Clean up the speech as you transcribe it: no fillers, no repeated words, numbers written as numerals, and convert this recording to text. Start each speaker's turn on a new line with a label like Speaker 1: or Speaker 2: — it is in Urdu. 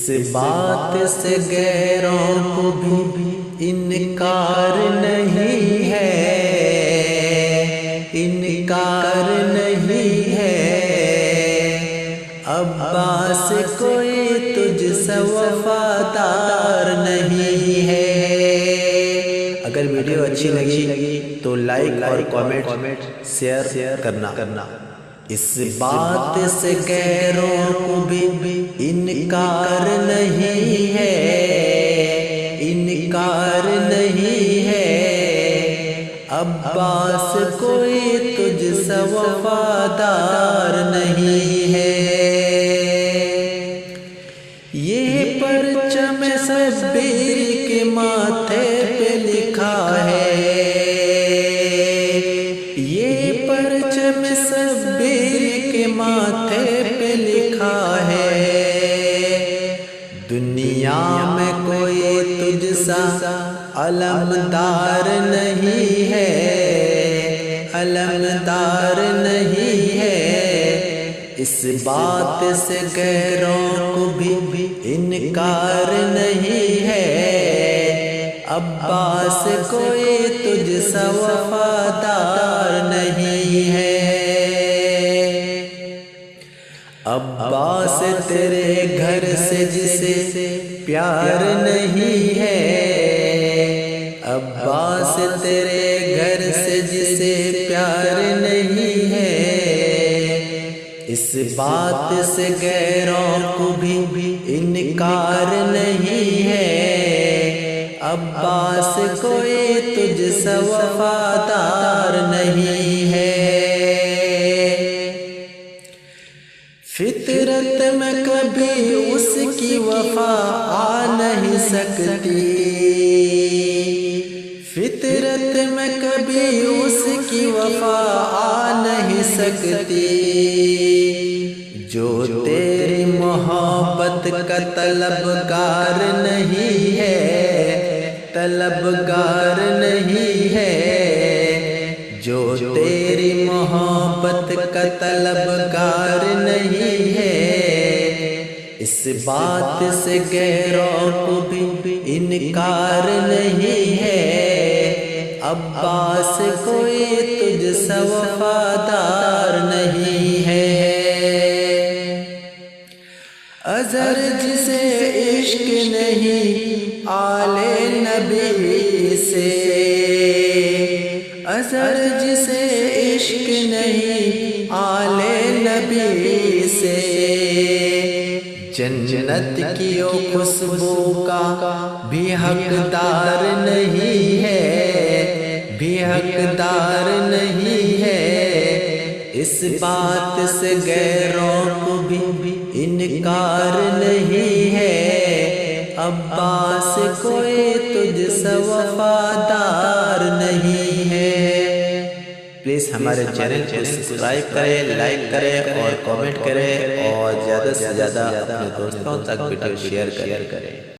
Speaker 1: اس بات سے غیروں کو بھی انکار نہیں ہے، انکار نہیں ہے۔ عباس کوئی تجھ سے وفادار نہیں ہے۔ اگر ویڈیو اچھی لگی تو لائک اور کامنٹ شیئر کرنا۔ اس بات سے غیروں کو بھی انکار نہیں ہے، انکار نہیں ہے۔ عباس کوئی تجھ سے وفادار نہیں ہے۔ یہ پرچم شبیر کے ماتھے پہ لکھا ہے، یہ پرچم شبیر کے ماتھے پہ لکھا ہے۔ دنیا میں کوئی تجھ سا علمدار نہیں ہے، علمدار نہیں ہے۔ اس بات سے غیروں کو بھی انکار نہیں ہے۔ عباس کوئی تجھ سا وفادار نہیں ہے۔ عباس تیرے گھر سے جسے پیار نہیں ہے، عباس تیرے گھر سے جسے پیار نہیں ہے۔ اس بات سے غیروں کو بھی انکار نہیں ہے۔ عباس کوئی تجھ سے وفادار نہیں ہے۔ فطرت میں کبھی اس کی وفا آ نہیں سکتی، فطرت میں کبھی اس کی وفا آ نہیں سکتی۔ جو تیری محبت کا طلبگار نہیں ہے، طلبگار نہیں ہے۔ جو تیری محبت کا طلبگار نہیں ہے۔ اس بات سے غیروں کو بھی انکار نہیں ہے۔ عباس کوئی تجھ سے وفادار نہیں ہے۔ اظہر جسے عشق نہیں آل نبی سے، اظہر جسے عشق نہیں آل نبی سے، جنت کی او خوشبو کا بھی حقدار نہیں ہے، بھی حقدار نہیں ہے۔ اس بات سے غیروں کو بھی انکار نہیں ہے۔ عباس کوئی تجھ سے وفادار نہیں ہے۔ پلیز ہمارے چینل کو سبسکرائب کریں، لائک کریں اور کامنٹ کریں، اور زیادہ سے زیادہ اپنے دوستوں تک ویڈیو شیئر کریں۔